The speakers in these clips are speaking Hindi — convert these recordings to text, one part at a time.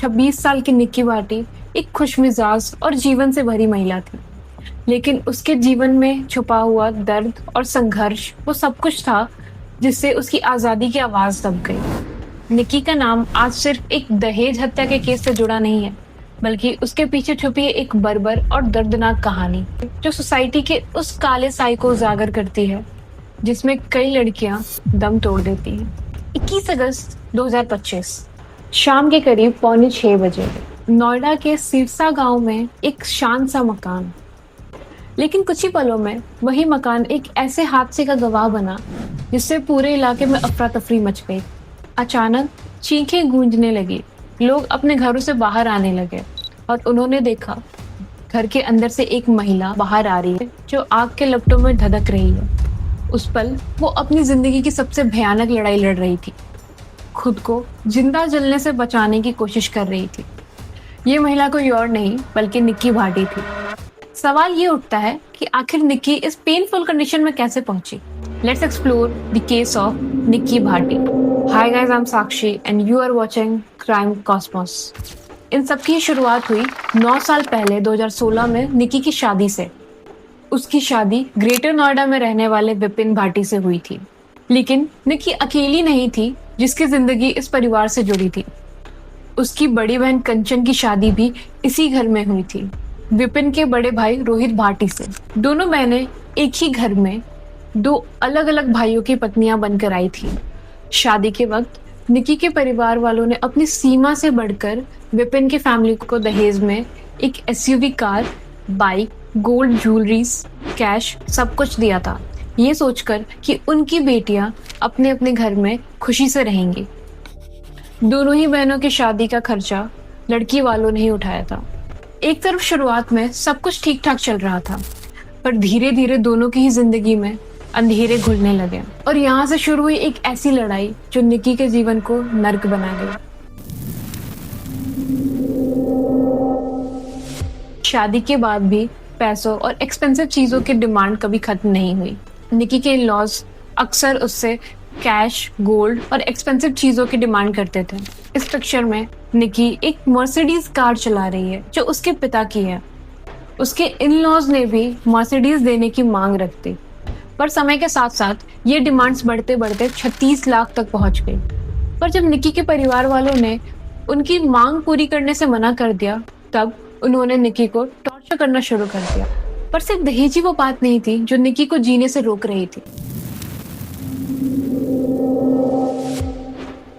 26 साल की निक्की भाटी एक खुशमिजाज और जीवन से भरी महिला थी। लेकिन उसके जीवन में छुपा हुआ दर्द और संघर्ष वो सब कुछ था जिससे उसकी आज़ादी की आवाज़ दब गई। निक्की का नाम आज सिर्फ एक दहेज हत्या के केस से जुड़ा नहीं है, बल्कि उसके पीछे छुपी है एक बर्बर और दर्दनाक कहानी जो सोसाइटी के उस काले साई को उजागर करती है जिसमें कई लड़कियां दम तोड़ देती हैं। 21 अगस्त 2025 शाम के करीब 5:45 बजे नोएडा के सिरसा गांव में एक शांत सा मकान, लेकिन कुछ ही पलों में वही मकान एक ऐसे हादसे का गवाह बना जिससे पूरे इलाके में अफरा तफरी मच गई। अचानक चीखें गूंजने लगी, लोग अपने घरों से बाहर आने लगे और उन्होंने देखा घर के अंदर से एक महिला बाहर आ रही है जो आग के लपटों में धधक रही है। उस पल वो अपनी जिंदगी की सबसे भयानक लड़ाई लड़ रही थी, खुद को जिंदा जलने से बचाने की कोशिश कर रही थी। ये महिला कोई और नहीं बल्कि निक्की भाटी थी। सवाल ये उठता है कि आखिर निक्की इस पेनफुल कंडीशन में कैसे पहुंची। Let's explore the case of Nikki Bhati. Hi guys, I am Sakshi and you are watching crime cosmos. इन सब की शुरुआत हुई 9 साल पहले 2016 में निक्की की शादी से। उसकी शादी ग्रेटर नोएडा में रहने वाले विपिन भाटी से हुई थी। लेकिन निक्की अकेली नहीं थी जिसकी जिंदगी इस परिवार से जुड़ी थी। उसकी बड़ी बहन कंचन की शादी भी इसी घर में हुई थी, विपिन के बड़े भाई रोहित भाटी से। दोनों बहनें एक ही घर में 2 अलग अलग भाइयों की पत्नियां बनकर आई थी। शादी के वक्त निक्की के परिवार वालों ने अपनी सीमा से बढ़कर विपिन के फैमिली को दहेज में एक SUV car, bike, gold jewelleries, cash सब कुछ दिया था, ये सोचकर कि उनकी बेटियां अपने अपने घर में खुशी से रहेंगी। दोनों ही बहनों की शादी का खर्चा लड़की वालों ने ही उठाया था। एक तरफ शुरुआत में सब कुछ ठीक ठाक चल रहा था, पर धीरे धीरे दोनों की ही जिंदगी में अंधेरे घुलने लगे और यहाँ से शुरू हुई एक ऐसी लड़ाई जो निक्की के जीवन को नर्क बना गई। शादी के बाद भी पैसों और एक्सपेंसिव चीजों की डिमांड कभी खत्म नहीं हुई। निक्की के इन-लॉज अक्सर उससे कैश, गोल्ड और एक्सपेंसिव चीजों की डिमांड करते थे। इस पिक्चर में निक्की एक मर्सिडीज कार चला रही है जो उसके पिता की है। उसके इन-लॉज ने भी मर्सिडीज देने की मांग रखती, पर समय के साथ साथ ये डिमांड्स बढ़ते बढ़ते 36 लाख तक पहुंच गई। पर जब निक्की के परिवार वालों ने उनकी मांग पूरी करने से मना कर दिया, तब उन्होंने निक्की को टॉर्चर करना शुरू कर दिया। पर सिर्फ दहेज ही वो बात नहीं थी जो निक्की को जीने से रोक रही थी।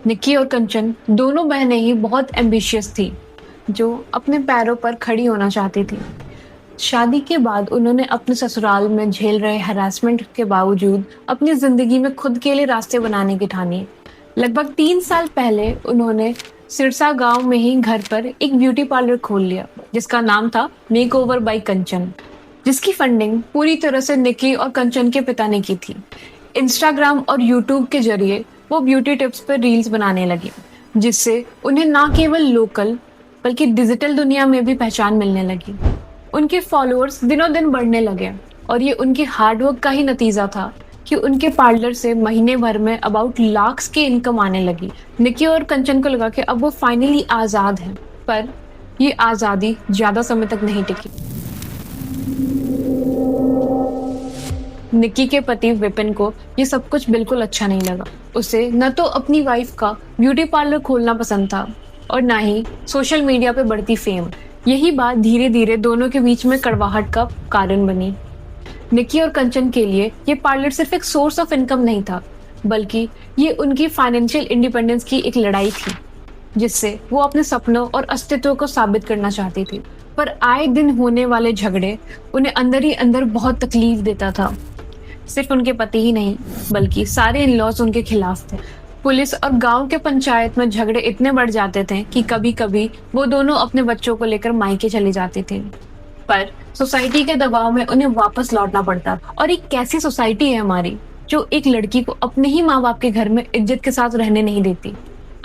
निक्की और कंचन दोनों बहनें ही बहुत एम्बिशियस थी, जो अपने पैरों पर खड़ी होना चाहती थी। शादी के बाद उन्होंने अपने ससुराल में झेल रहे हरासमेंट के बावजूद अपनी जिंदगी में खुद के लिए रास्ते बनाने की ठानी। लगभग 3 साल पहले उन्होंने सिरसा गांव में ही घर पर एक ब्यूटी पार्लर खोल लिया जिसका नाम था मेकओवर बाय कंचन, जिसकी फंडिंग पूरी तरह से निक्की और कंचन के पिता ने की थी। इंस्टाग्राम और यूट्यूब के जरिए वो ब्यूटी टिप्स पर रील्स बनाने लगे, जिससे उन्हें ना केवल लोकल बल्कि डिजिटल दुनिया में भी पहचान मिलने लगी। उनके फॉलोअर्स दिनों दिन बढ़ने लगे और ये उनके हार्डवर्क का ही नतीजा था कि उनके पार्लर से महीने भर में अबाउट लाख्स की इनकम आने लगी। निक्की और कंचन को लगा कि अब वो फाइनली आजाद हैं, पर ये आजादी ज्यादा समय तक नहीं टिकी। निक्की के पति विपिन को ये सब कुछ बिल्कुल अच्छा नहीं लगा। उसे न तो अपनी वाइफ का ब्यूटी पार्लर खोलना पसंद था और न ही सोशल मीडिया पे बढ़ती फेम। यही बात धीरे धीरे दोनों के बीच में कड़वाहट का कारण बनी। निक्की और कंचन के लिए ये पार्लर सिर्फ एक सोर्स ऑफ इनकम नहीं था, बल्कि ये उनकी फाइनेंशियल इंडिपेंडेंस की एक लड़ाई थी, जिससे वो अपने सपनों और अस्तित्व को साबित करना चाहती थी। पर आए दिन होने वाले झगड़े उन्हें अंदर ही अंदर बहुत तकलीफ देता था। सिर्फ उनके पति ही नहीं बल्कि सारे इन-लॉज उनके खिलाफ थे। पुलिस और गांव के पंचायत में झगड़े इतने बढ़ जाते थे कि कभी कभी वो दोनों अपने बच्चों को लेकर मायके चले जाते थे, पर सोसाइटी के दबाव में उन्हें वापस लौटना पड़ता। और एक कैसी सोसाइटी है हमारी जो एक लड़की को अपने ही माँ बाप के घर में इज्जत के साथ रहने नहीं देती।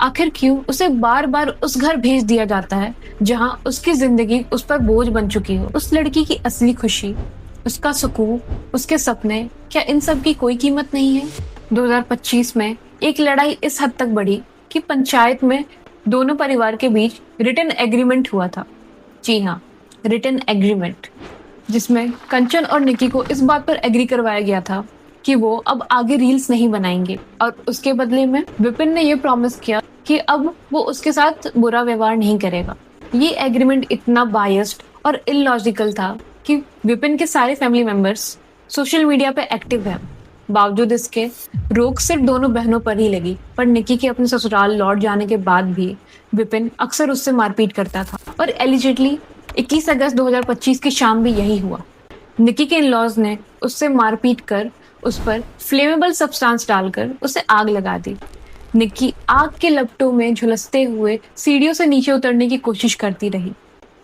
आखिर क्यों उसे बार बार उस घर भेज दिया जाता है जहाँ उसकी जिंदगी उस पर बोझ बन चुकी हो। उस लड़की की असली खुशी, उसका सुकून, उसके सपने, क्या इन सब की कोई कीमत नहीं है? 2025 में एक लड़ाई इस हद तक बढ़ी कि पंचायत में दोनों परिवार के बीच रिटन एग्रीमेंट हुआ था। जी हाँ, रिटन एग्रीमेंट, जिसमें कंचन और निकी को इस बात पर एग्री करवाया गया था कि वो अब आगे रील्स नहीं बनाएंगे और उसके बदले में विपिन ने ये प्रॉमिस किया कि अब वो उसके साथ बुरा व्यवहार नहीं करेगा। ये एग्रीमेंट इतना बायस्ड और इलॉजिकल था कि विपिन के सारे फैमिली मेंबर्स सोशल मीडिया पे एक्टिव हैं। बावजूद इसके रोक सिर्फ दोनों बहनों पर ही लगी, पर निकी के अपने ससुराल लौट जाने के बाद भी विपिन अक्सर उससे मारपीट करता था और एलिजिडली 21 अगस्त 2025 की शाम भी यही हुआ। निकी के इन-लॉज ने उससे मारपीट कर उस पर फ्लेमेबल सब्सटेंस डालकर उसे आग लगा दी। निकी आग के लपटों में झुलसते हुए सीढ़ियों से नीचे उतरने की कोशिश करती रही।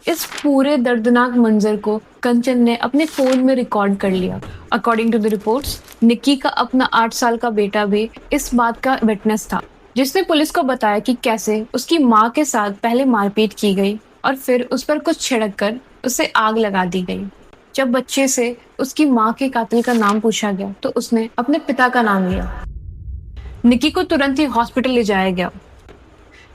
इस पूरे दर्दनाक मंजर को कंचन ने अपने फोन में रिकॉर्ड कर लिया। According to the reports, Nikki का अपना 8 साल का बेटा भी इस बात का विटनेस था, जिसने पुलिस को बताया कि कैसे उसकी माँ के साथ पहले मारपीट की गई और फिर उस पर कुछ छिड़क कर उसे आग लगा दी गई। जब बच्चे से उसकी माँ के कातिल का नाम पूछा गया तो उसने अपने पिता का नाम लिया। निक्की को तुरंत ही हॉस्पिटल ले जाया गया।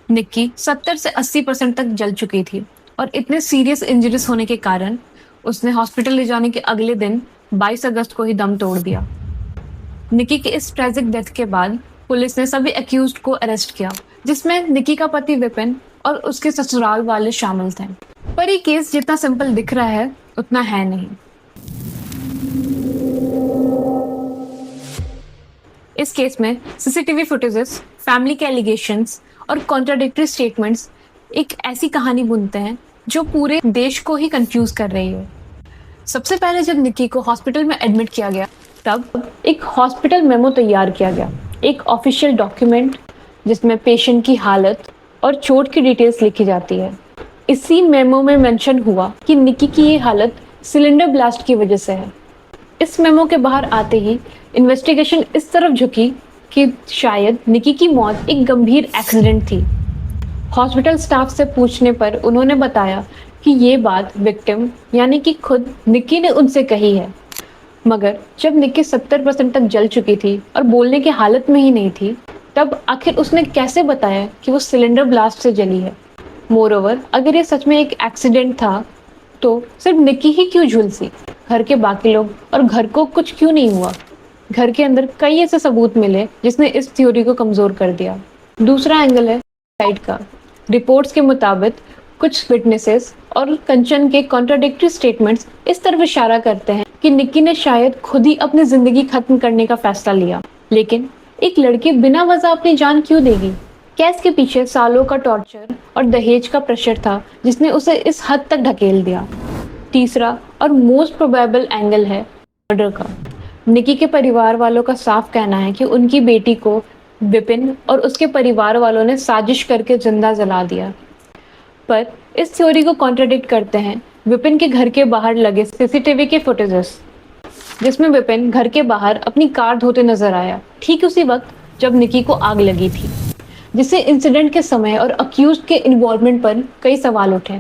निक्की 70 से 80% तक जल चुकी थी और इतने सीरियस इंजरीज होने के कारण उसने हॉस्पिटल ले जाने के अगले दिन 22 अगस्त को ही दम तोड़ दिया। निक्की की इस ट्रेजिक डेथ के बाद पुलिस ने सभी अक्यूज्ड को अरेस्ट किया, जिसमें निक्की का पति विपिन और उसके ससुराल वाले शामिल थे। पर ये केस जितना सिंपल दिख रहा है उतना है नहीं। इस केस में सीसीटीवी फुटेजेस, फैमिली के एलिगेशंस और कॉन्ट्राडिक्टरी स्टेटमेंट्स एक ऐसी कहानी बुनते हैं जो पूरे देश को ही कंफ्यूज कर रही है। सबसे पहले जब निक्की को हॉस्पिटल में एडमिट किया गया तब एक हॉस्पिटल मेमो तैयार किया गया, एक ऑफिशियल डॉक्यूमेंट जिसमें पेशेंट की हालत और चोट की डिटेल्स लिखी जाती है। इसी मेमो में मेंशन हुआ कि निक्की की ये हालत सिलेंडर ब्लास्ट की वजह से है। इस मेमो के बाहर आते ही इन्वेस्टिगेशन इस तरफ झुकी कि शायद निक्की की मौत एक गंभीर एक्सीडेंट थी। हॉस्पिटल स्टाफ से पूछने पर उन्होंने बताया कि ये बात विक्टिम यानी कि खुद निक्की ने उनसे कही है। मगर जब निक्की 70% तक जल चुकी थी और बोलने की हालत में ही नहीं थी, तब आखिर उसने कैसे बताया कि वो सिलेंडर ब्लास्ट से जली है। मोरओवर, अगर ये सच में एक एक्सीडेंट था तो सिर्फ निक्की ही क्यों झुलसी, घर के बाकी लोग और घर को कुछ क्यों नहीं हुआ? घर के अंदर कई ऐसे सबूत मिले जिसने इस थ्योरी को कमजोर कर दिया। दूसरा एंगल है साइड का। रिपोर्ट्स के मुताबिक कुछ विटनेसेस और कंचन के कॉन्ट्राडिक्टरी स्टेटमेंट्स इस तरफ इशारा करते हैं कि निक्की ने शायद खुद ही अपनी जिंदगी खत्म करने का फैसला लिया। लेकिन एक लड़की बिना वजह अपनी जान क्यों देगी? क्या इसके पीछे सालों का टॉर्चर और दहेज का प्रेशर था जिसने उसे इस हद तक ढकेल दिया? तीसरा और मोस्ट प्रोबेबल एंगल है मर्डर का। निक्की के परिवार वालों का साफ कहना है कि उनकी बेटी को विपिन और उसके परिवार वालों ने साजिश करके जिंदा जला दिया। पर इस थ्योरी को कॉन्ट्रडिक्ट करते हैं विपिन के घर के बाहर लगे सीसीटीवी के फुटेजेस, जिसमें विपिन घर के बाहर अपनी कार धोते नजर आया ठीक उसी वक्त जब निक्की को आग लगी थी, जिससे इंसिडेंट के समय और अक्यूज्ड के इन्वॉल्वमेंट पर कई सवाल उठे।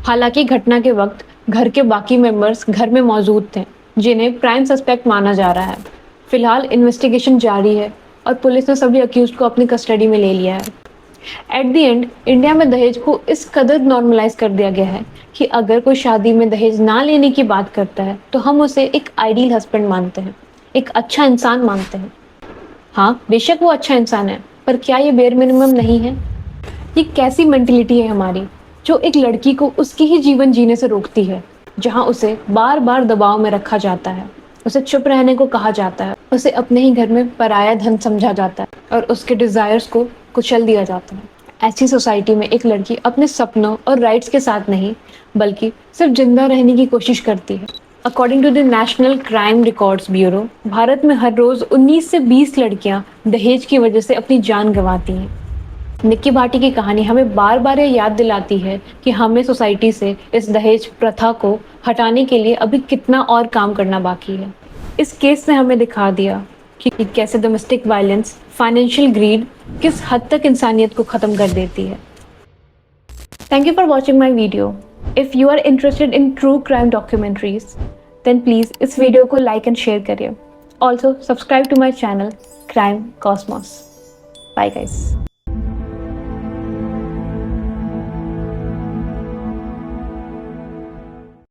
हालांकि घटना के वक्त घर के बाकी मेंबर्स घर में मौजूद थे, जिन्हें प्राइम सस्पेक्ट माना जा रहा है। फिलहाल इन्वेस्टिगेशन जारी है और पुलिस ने सभी अक्यूज्ड को अपनी कस्टडी में ले लिया है। एट द एंड, इंडिया में दहेज को इस कदर नॉर्मलाइज कर दिया गया है कि अगर कोई शादी में दहेज ना लेने की बात करता है तो हम उसे एक आइडियल हस्बैंड मानते हैं, एक अच्छा इंसान मानते हैं। हाँ, बेशक वो अच्छा इंसान है, पर क्या ये बेयर मिनिमम नहीं है? ये कैसी मेंटलिटी है हमारी जो एक लड़की को उसकी ही जीवन जीने से रोकती है, जहाँ उसे बार बार दबाव में रखा जाता है, उसे चुप रहने को कहा जाता है, उसे अपने ही घर में पराया धन समझा जाता है और उसके डिजायर्स को कुचल दिया जाता है। ऐसी सोसाइटी में एक लड़की अपने सपनों और राइट्स के साथ नहीं बल्कि सिर्फ जिंदा रहने की कोशिश करती है। According to the National Crime Records Bureau, Bharat में हर रोज 19 से 20 लड़कियां दहेज की वजह से अपनी जान गंवाती हैं। निक्की भाटी की कहानी हमें बार बार ये याद दिलाती है कि हमें सोसाइटी से इस दहेज प्रथा को हटाने के लिए अभी कितना और काम करना बाकी है। इस केस ने हमें दिखा दिया कि कैसे डोमेस्टिक वायलेंस, फाइनेंशियल ग्रीड किस हद तक इंसानियत को खत्म कर देती है। Thank you for watching my video. If you are interested in true crime documentaries then please इस वीडियो को लाइक एंड शेयर करिए। Also subscribe to my channel Crime Cosmos. Bye guys.